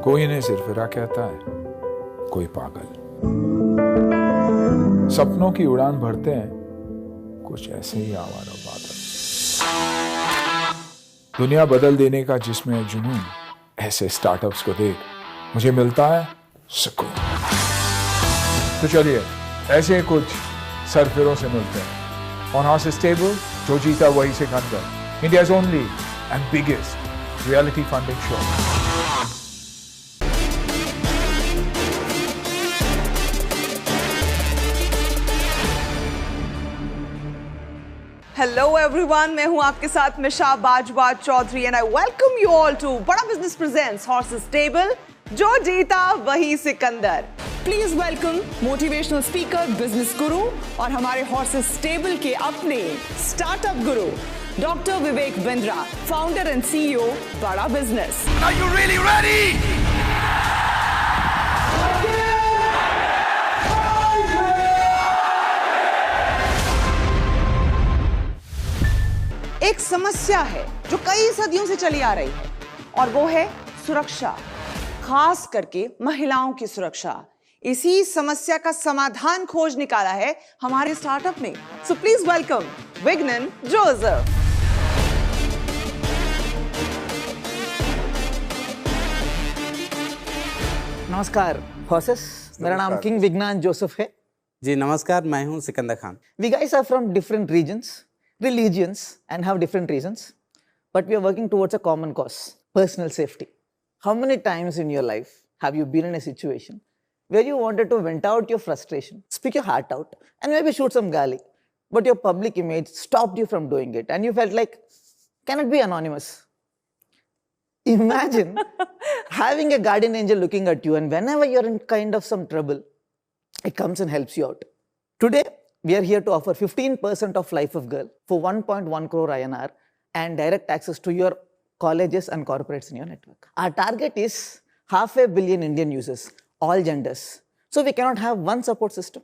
कोई इन्हें सिरफिरा कहता है, कोई पागल। सपनों की उड़ान भरते हैं कुछ ऐसे ही आवारा बादल। दुनिया बदल देने का जिसमें जुनून, ऐसे स्टार्टअप्स को देख मुझे मिलता है सुकून। तो चलिए ऐसे कुछ सरफिरों से मिलते हैं ऑन हाउस स्टेबल, जो जीता वही Sikandar, India's only and biggest reality funding show. Hello everyone, मैं हूं आपके साथ Misha Bajwa Chaudhary and I welcome you all to Bada business presents horses stable, जो जीता वही Sikandar. Please welcome motivational speaker, business guru और हमारे हॉर्सेस स्टेबल के अपने startup guru doctor Vivek Bindra, founder and CEO Bada business. Are you really ready? एक समस्या है जो कई सदियों से चली आ रही है और वो है सुरक्षा, खास करके महिलाओं की सुरक्षा। इसी समस्या का समाधान खोज निकाला है हमारे स्टार्टअप ने। So please welcome Vignan Joseph. नमस्कार हॉर्सेस, मेरा नाम किंग विज्ञान जोसेफ है। जी नमस्कार, मैं हूं Sikandar Khan. We guys are from different regions, religions and have different reasons, but we are working towards a common cause, personal safety. How many times in your life have you been in a situation where you wanted to vent out your frustration, speak your heart out and maybe shoot some galley, but your public image stopped you from doing it and you felt like, can it be anonymous? Imagine having a guardian angel looking at you, and whenever you're in kind of some trouble, it comes and helps you out. Today, we are here to offer 15% of Life of Girl for 1.1 crore INR and direct access to your colleges and corporates in your network. Our target is 500 million Indian users, all genders. So we cannot have one support system.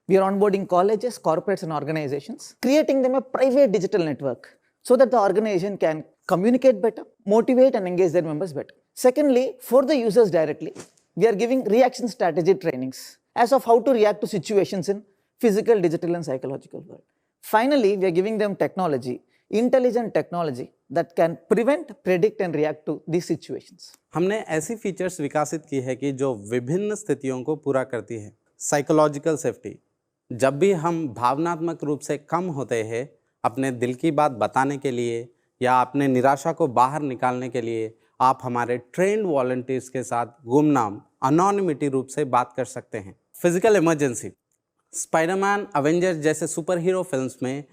We are onboarding colleges, corporates and organizations, creating them a private digital network so that the organization can communicate better, motivate and engage their members better. Secondly, for the users directly, we are giving reaction strategy trainings as of how to react to situations in physical, digital and psychological world. Finally, we are giving them technology, intelligent technology that can prevent, predict and react to these situations. हमने ऐसी features विकसित की है कि जो विभिन्न स्थितियों को पूरा करती है। साइकोलॉजिकल सेफ्टी, जब भी हम भावनात्मक रूप से कम होते हैं, अपने दिल की बात बताने के लिए या अपने निराशा को बाहर निकालने के लिए आप हमारे ट्रेंड वॉलंटियर्स के साथ गुमनाम अनोनिमिटी रूप से बात कर सकते हैं। फिजिकल इमरजेंसी, स्पाइडरमैन, अवेंजर्स जैसे सुपर हीरो फिल्म्स में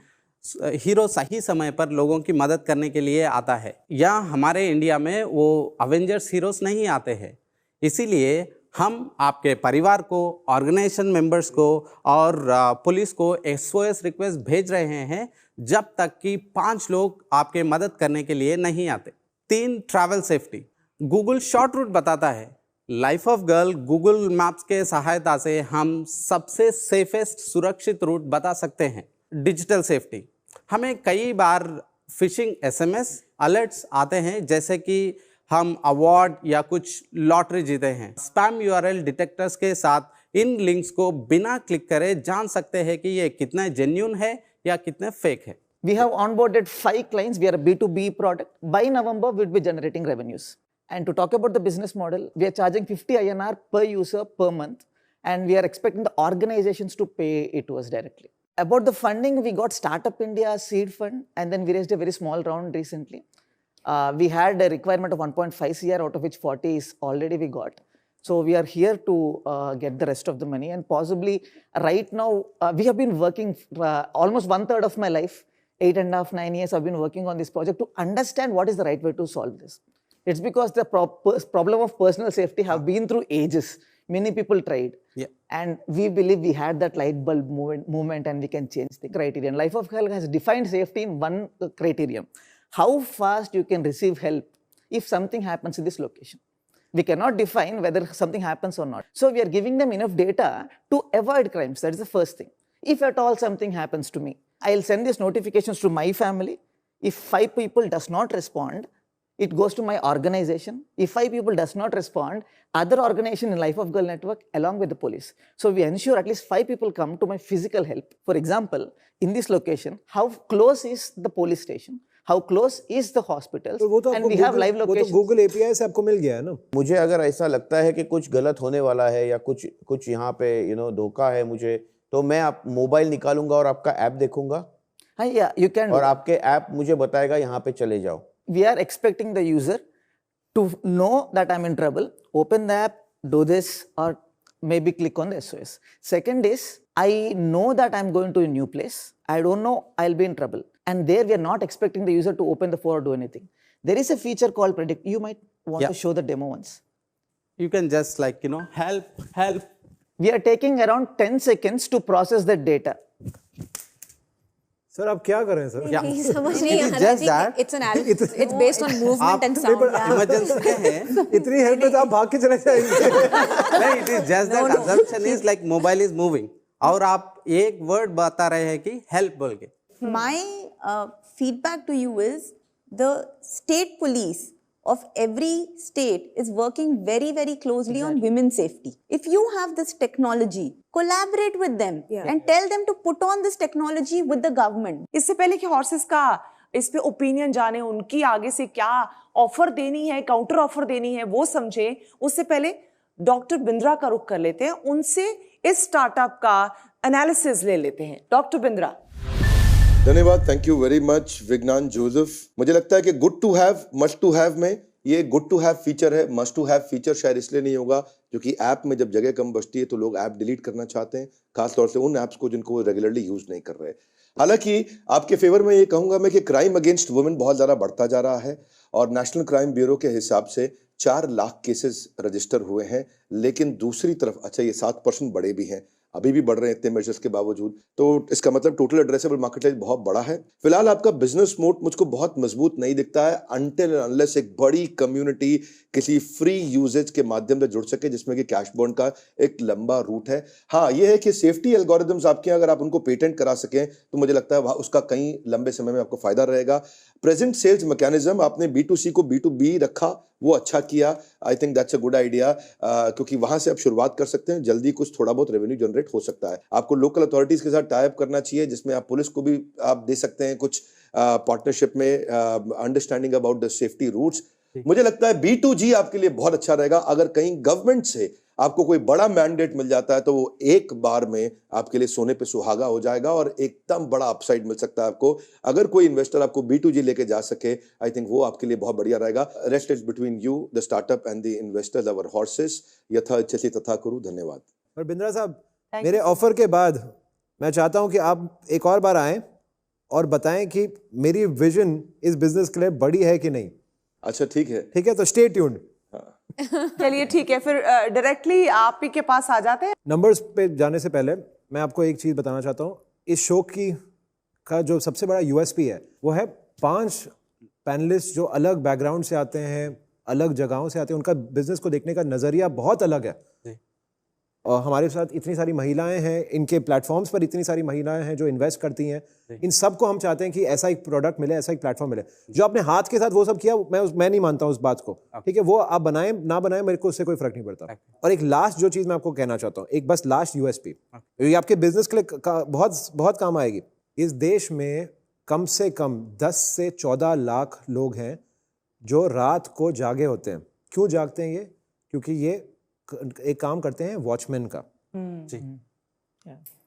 हीरो सही समय पर लोगों की मदद करने के लिए आता है, या हमारे इंडिया में वो अवेंजर्स हीरोज नहीं आते हैं। इसीलिए हम आपके परिवार को, ऑर्गेनाइजेशन मेंबर्स को और पुलिस को SOS रिक्वेस्ट भेज रहे हैं जब तक कि 5 लोग आपके मदद करने के लिए नहीं आते। 3, travel safety, Google short route बताता है। Life of girl Google maps के सहायता से हम सबसे सेफेस्ट सुरक्षित रूट बता सकते हैं। डिजिटल सेफ्टी, हमें कई बार फिशिंग SMS अलर्ट्स आते हैं, जैसे कि हम अवार्ड या कुछ लॉटरी जीते हैं। स्पैम URL डिटेक्टर्स के साथ इन लिंक्स को बिना क्लिक करे जान सकते हैं कि ये कितना जेन्युइन है या कितने फेक है। We have onboarded 5 clients. We are a B2B product. By November, we'll be generating revenues. And to talk about the business model, we are charging 50 INR per user per month, and we are expecting the organizations to pay it to us directly. About the funding, we got Startup India seed fund, and then we raised a very small round recently. We had a requirement of 1.5 CR, out of which 40 is already we got. So we are here to get the rest of the money, and possibly right now, we have been working almost 1/3 of my life, 8.5, 9 years I've been working on this project to understand what is the right way to solve this. It's because the problem of personal safety have been through ages. Many people tried. Yeah. And we believe we had that light bulb movement and we can change the criterion. Life of Girl has defined safety in one criterion. How fast you can receive help if something happens in this location. We cannot define whether something happens or not. So we are giving them enough data to avoid crimes. That is the first thing. If at all something happens to me, I'll send these notifications to my family. If 5 people does not respond, it goes to my organization. If 5 people does not respond, other organization in Life of Girl network along with the police. So we ensure at least 5 people come to my physical help. For example, in this location, how close is the police station? How close is the hospitals? तो and we have live वो तो locations. Google API से आपको मिल गया है ना. मुझे अगर ऐसा लगता है कि कुछ गलत होने वाला है या कुछ यहाँ पे धोखा है मुझे, तो मैं आप मोबाइल निकालूंगा और आपका ऐप देखूंगा. Yeah, you can. और आपके ऐप मुझे बताएगा यहाँ पे चले जाओ. We are expecting the user to know that I'm in trouble, open the app, do this, or maybe click on the SOS. Second is, I know that I'm going to a new place. I don't know I'll be in trouble. And there we are not expecting the user to open the phone or do anything. There is a feature called Predict. You might want to show the demo once. You can just like, help. We are taking around 10 seconds to process the data. Sir आप क्या कर रहे हैं sir? नहीं समझ नहीं आ रहा. just that. It's based on movement and sound. Emergency में है. इतनी हेल्प में तो आप भाग के चले जाएंगे. नहीं, it is just that assumption is like mobile is moving. और आप एक वर्ड बता रहे हैं कि help बोल के. My feedback to you is the state police of every state is working very, very closely on women's safety. If you have this technology, collaborate with them and tell them to put on this technology with the government. इससे पहले कि horses का इस पे opinion जाने, उनकी आगे से क्या ऑफर देनी है, काउंटर ऑफर देनी है, वो समझे, उससे पहले डॉक्टर बिंद्रा का रुख कर लेते हैं. उनसे इस स्टार्टअप का एनालिसिस ले लेते हैं. डॉक्टर बिंद्रा. धन्यवाद. Thank you very much Vigyan Joseph. मुझे लगता है कि good to have must to have में ये गुड टू हैव फीचर है. मस्ट टू हैव फीचर शायद इसलिए नहीं होगा क्योंकि ऐप में जब जगह कम बचती है तो लोग ऐप डिलीट करना चाहते हैं, खासतौर से उन ऐप्स को जिनको वो रेगुलरली यूज नहीं कर रहे. हालांकि आपके फेवर में ये कहूंगा मैं कि क्राइम अगेंस्ट वुमेन बहुत ज्यादा बढ़ता जा रहा है और नेशनल क्राइम ब्यूरो के हिसाब से 4 लाख केसेस रजिस्टर हुए हैं. लेकिन दूसरी तरफ अच्छा ये 7% बड़े भी हैं, अभी भी बढ़ रहे हैं इतने मेजर्स के बावजूद. तो इसका मतलब टोटल एड्रेसेबल मार्केट बहुत बड़ा है. फिलहाल आपका बिजनेस मोड मुझको बहुत मजबूत नहीं दिखता है अनटिल अनलेस एक बड़ी कम्युनिटी किसी फ्री यूजेज के माध्यम से जुड़ सके जिसमें कि कैश बर्न का एक लंबा रूट है. हाँ, ये है कि सेफ्टी एल्गोरिदम्स आपके अगर आप उनको पेटेंट करा सकें तो मुझे लगता है उसका कहीं लंबे समय में आपको फायदा रहेगा. प्रेजेंट सेल्स मैकेनिज्म आपने B2C को B2B रखा, वो अच्छा किया. I think that's a good idea क्योंकि वहां से आप शुरुआत कर सकते हैं. जल्दी कुछ थोड़ा बहुत रेवेन्यू जनरेट हो सकता है. आपको लोकल अथॉरिटीज के साथ टाई अप करना चाहिए जिसमें आप पुलिस को भी आप दे सकते हैं कुछ पार्टनरशिप में, understanding about the safety routes. मुझे लगता है B2G आपके लिए बहुत अच्छा रहेगा. अगर कहीं गवर्नमेंट से आपको कोई बड़ा मैंडेट मिल जाता है तो वो एक बार में आपके लिए सोने पे सुहागा हो जाएगा और एकदम बड़ा अपसाइड मिल सकता है आपको. अगर कोई इन्वेस्टर आपको B2G लेके जा सके, आई थिंक वो आपके लिए बहुत बढ़िया रहेगा. Rest is between you, the startup and the investors, our horses. यथा इच्छति तथा कुरु. धन्यवाद. और बिंद्रा साहब, मेरे ऑफर के बाद मैं चाहता हूं कि आप एक और बार आएं और बताएं कि मेरी विजन इस बिजनेस के लिए बड़ी है कि नहीं. अच्छा ठीक है. ठीक है, तो स्टे ट्यून्ड. चलिए ठीक है, फिर डायरेक्टली आप ही के पास आ जाते हैं. नंबर्स पे जाने से पहले मैं आपको एक चीज बताना चाहता हूँ. इस शो का जो सबसे बड़ा USP है वो है 5 पैनलिस्ट जो अलग बैकग्राउंड से आते हैं, अलग जगहों से आते हैं. उनका बिजनेस को देखने का नजरिया बहुत अलग है. और हमारे साथ इतनी सारी महिलाएं हैं, इनके प्लेटफॉर्म्स पर इतनी सारी महिलाएं हैं जो इन्वेस्ट करती हैं. इन सबको हम चाहते हैं कि ऐसा एक प्रोडक्ट मिले, ऐसा एक प्लेटफॉर्म मिले. जो आपने हाथ के साथ वो सब किया, मैं नहीं मानता उस बात को. ठीक है, वो आप बनाएं ना बनाएं, मेरे को उससे कोई फर्क नहीं पड़ता. और एक लास्ट जो चीज मैं आपको कहना चाहता हूँ, एक बस लास्ट USP, ये आपके बिजनेस के लिए बहुत बहुत काम आएगी. इस देश में कम से कम 10 से 14 लाख लोग हैं जो रात को जागे होते हैं. क्यों जागते हैं ये? क्योंकि ये एक काम करते हैं वॉचमैन का.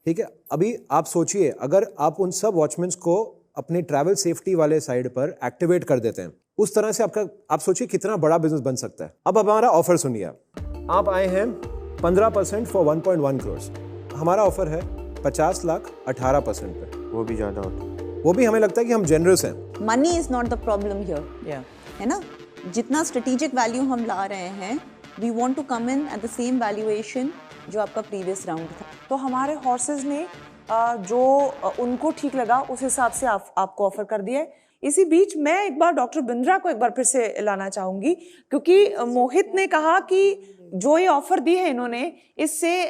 ठीक है, अभी आप सोचिए अगर आप उन सब वॉचमैन्स को अपने ट्रैवल सेफ्टी वाले साइड पर एक्टिवेट कर देते हैं, उस तरह से आप सोचिए कितना बड़ा बिजनेस बन सकता है. अब हमारा ऑफर सुनिए. आप आए हैं 15% फॉर 1.1 करोड़. हमारा ऑफर है 50 लाख 18% पे. वो भी ज्यादा होता है. वो भी हमें लगता है कि हम जेनरस हैं. Money is not the problem here. है ना? जितना स्ट्रेटेजिक वैल्यू हम ला रहे हैं, we want to come in at the same valuation जो आपका प्रीवियस राउंड था. तो हमारे हॉर्सेस ने जो उनको ठीक लगा उस हिसाब से आपको ऑफर कर दिया है. इसी बीच मैं एक बार डॉक्टर बिंद्रा को एक बार फिर से लाना चाहूंगी क्योंकि मोहित ने कहा कि जो ये ऑफर दी है इन्होंने, इससे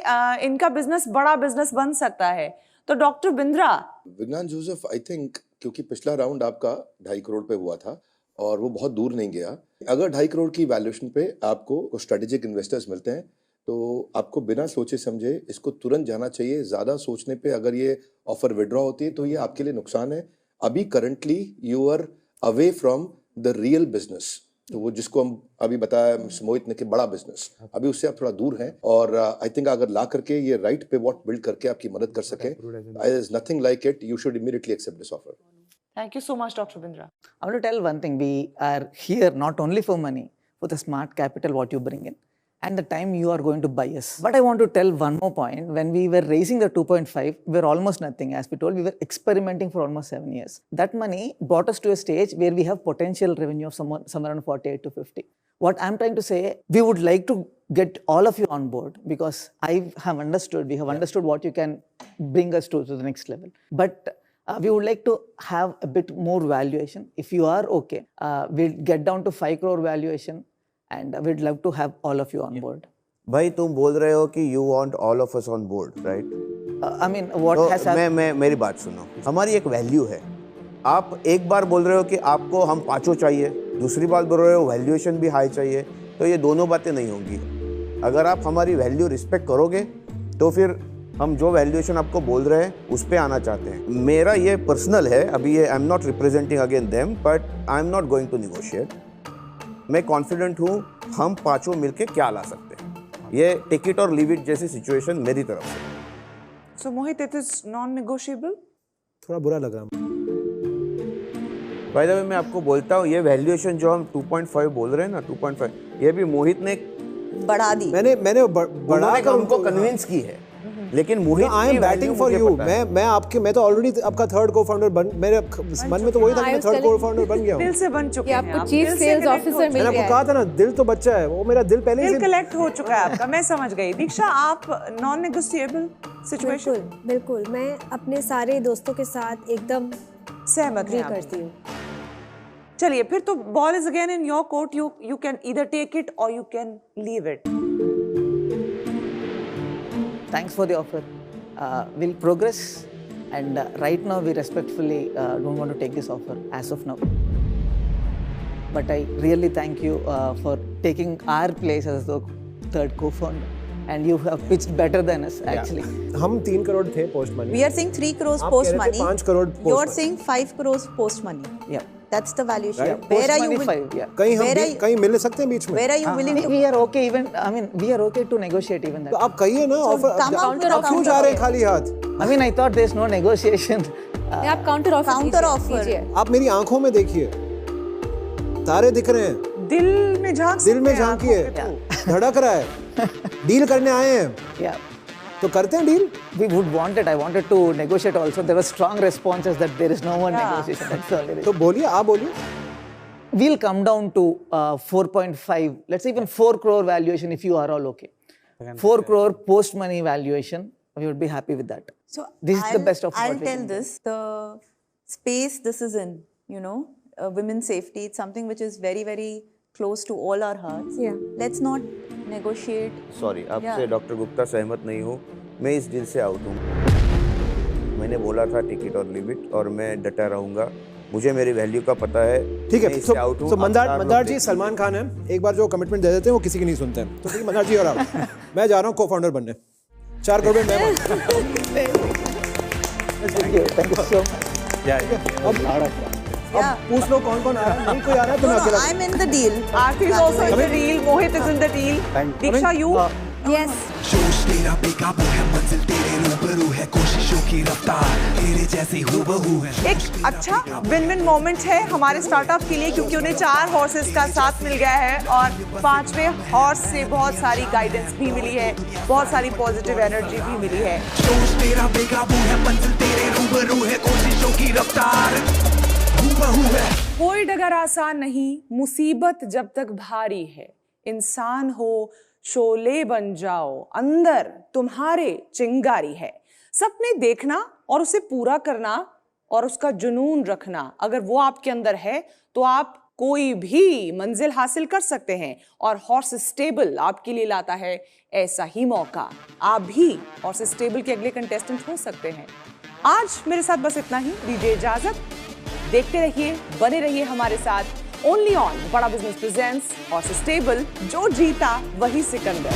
इनका बिजनेस बड़ा बिजनेस बन सकता है. तो डॉक्टर बिंद्रा. विज्ञान जोसेफ, आई थिंक क्योंकि पिछला राउंड आपका 2.5 करोड़ पे हुआ था और वो बहुत दूर नहीं गया। अगर 2.5 करोड़ की वैल्यूएशन पे आपको स्ट्रेटेजिक इन्वेस्टर्स मिलते हैं तो आपको बिना सोचे समझे इसको तुरंत जाना चाहिए। ज़्यादा सोचने पे अगर ये ऑफर विड्रॉ होती है तो ये आपके लिए नुकसान है। अभी currently you are away from the real business, तो वो जिसको हम अभी बताया मोहित ने कि बड़ा बिजनेस, अभी उससे आप थोड़ा दूर हैं। और आई थिंक अगर ला करके ये राइट पिवट बिल्ड करके आपकी मदद कर सके, there is nothing like it, you should immediately accept this offer. Thank you so much, Dr. Bindra. I want to tell one thing. We are here not only for money, for the smart capital what you bring in and the time you are going to buy us. But I want to tell one more point. When we were raising the 2.5, we were almost nothing. As we told, we were experimenting for almost 7 years. That money brought us to a stage where we have potential revenue of somewhere around 48 to 50. What I'm trying to say, we would like to get all of you on board because we have understood what you can bring us to the next level. But we would like to have a bit more valuation. If you are okay, we'll get down to 5 crore valuation and we'd love to have all of you on board. भाई तुम बोल रहे हो कि you want all of us on board, right? I mean, what has happened? मैं मेरी बात सुनो, हमारी एक वैल्यू है। आप एक बार बोल रहे हो कि आपको हम पाँचों चाहिए, दूसरी बात बोल रहे हो वैल्यूएशन भी हाई चाहिए, तो ये दोनों बातें नहीं होंगी। अगर आप हमारी वैल्यू रिस्पेक्ट करोगे तो फिर हम जो वैल्यूएशन आपको बोल रहे हैं उस पे आना चाहते हैं। मेरा ये पर्सनल है, अभी ये I am not representing again them, but I am not going to negotiate. मैं कॉन्फिडेंट हूँ हम पाँचों मिलके क्या ला सकते हैं। ये टेक इट और लीव इट जैसी सिचुएशन मेरी तरफ से। So Mohit, it is non-negotiable? थोड़ा बुरा लग रहा है। बाय द वे मैं आपको बोलता हूँ ये वैल्यूएशन जो हम 2.5 बोल रहे हैं ना, 2.5, ये भी मोहित ने बढ़ा दी। मैंने बढ़ा कर उनको कन्विंस की है, लेकिन Mohit I am batting for you. मैं तो ऑलरेडी आपका थर्ड को-फाउंडर मेरे मन में तो वही था कि मैं थर्ड को-फाउंडर बन गया हूं। दिल से बन चुके हैं आपको चीफ सेल्स ऑफिसर मिल मैंने आपको कहा था ना, दिल तो बच्चा है, वो मेरा दिल पहले दिल से कलेक्ट हो चुका है आपका, मैं समझ गई। दीक्षा, आप नॉन नेगोशिएबल सिचुएशन? बिल्कुल, मैं अपने सारे दोस्तों के साथ एकदम सहमत करती हूँ। चलिए फिर तो ball is again in your court. You can either take it or you can leave it. Thanks for the offer. We'll progress and right now we respectfully don't want to take this offer as of now. But I really thank you for taking our place as the third co-founder and you have pitched better than us actually. हम 3 करोड़ थे post money. We are saying 3 crores आप post कह रहे थे money. 5 crore post You are money। saying 5 crores post money. Yeah. That's the valuation. Right. Where are Post you? money 5, yeah. कहीं Where are हम you- कहीं मिल सकते हैं बीच में। Where are you willing to? We are okay even, I mean, we are okay to negotiate even तो that. आप कहिए ना offer. come out with a आप क्यों counter जा रहे हैं offer। खाली हाथ? I mean, I thought there's no negotiation. आप काउंटर ऑफर Counter offer। आप मेरी आंखों में देखिए, तारे दिख रहे हैं, दिल में झांक दिल में सकते हैं झांकिए, आंखों के धड़क रहा है, डील करने आए हैं Yeah. तो करते हैं deal. We would want it. I wanted to negotiate also. There were strong responses that there is no one negotiation. That's the only reason. तो बोलिए, आप बोलिए। We'll come down to 4.5, let's say even 4 crore valuation if you are all okay. 4 crore post money valuation, we would be happy with that. So This is the best of I'll what we tell can do. this: the space this is in, women's safety. It's something which is very, very close to all our hearts. Yeah. Let's not negotiate. Sorry, आपसे Yeah. Doctor Gupta सहमत नहीं हूँ, मैं इस deal से out हूँ। मैंने बोला था टिकट और लिमिट और मैं डटा रहूँगा। मुझे मेरी वैल्यू का पता है। ठीक मैं है, इससे आउट हूँ। तो आप मंदार चार लोग मंदार जी देखिए। सलमान खान है, एक बार जो कमिटमेंट दे देते हैं वो किसी की नहीं सुनते हैं। तो ठीक है मंदार जी और आप, मैं जा रहा हूँ को-फाउंडर बनने। 4 करोड़ में मैं Thank you so much. अब पूछ लो कौन कौन आ रहा है। नहीं कोई आ रहा है तो मैं अकेला। I'm in the deal. Aarti is also in the deal. Mohit is in the deal. Diksha, you? Yes जोश तेरा बेकाबू है, मंजिल तेरे रूबरू है, कोशिशों की रफ्तार तेरे जैसी हूबहू है। एक अच्छा विन विन मोमेंट है हमारे स्टार्टअप के लिए क्योंकि उन्हें 4 हॉर्सेस का साथ मिल गया है और 5वें हॉर्स से बहुत सारी गाइडेंस भी मिली है, बहुत सारी पॉजिटिव एनर्जी भी मिली है। जोश तेरा बेकाबू है, मंजिल तेरे रूबरू है, कोशिशों की रफ्तार हूबहू है। कोई डगर आसान नहीं, मुसीबत जब तक भारी है, इंसान हो शोले बन जाओ, अंदर तुम्हारे चिंगारी है। सपने देखना और उसे पूरा करना और उसका जुनून रखना, अगर वो आपके अंदर है तो आप कोई भी मंजिल हासिल कर सकते हैं और हॉर्स स्टेबल आपके लिए लाता है ऐसा ही मौका। आप भी हॉर्स स्टेबल के अगले कंटेस्टेंट हो सकते हैं। आज मेरे साथ बस इतना ही, दीजिए इजाजत। देखते रहिए, बने रहिए हमारे साथ only on Bada Business Presents Horses Stable, जो जीता वही सिकंदर।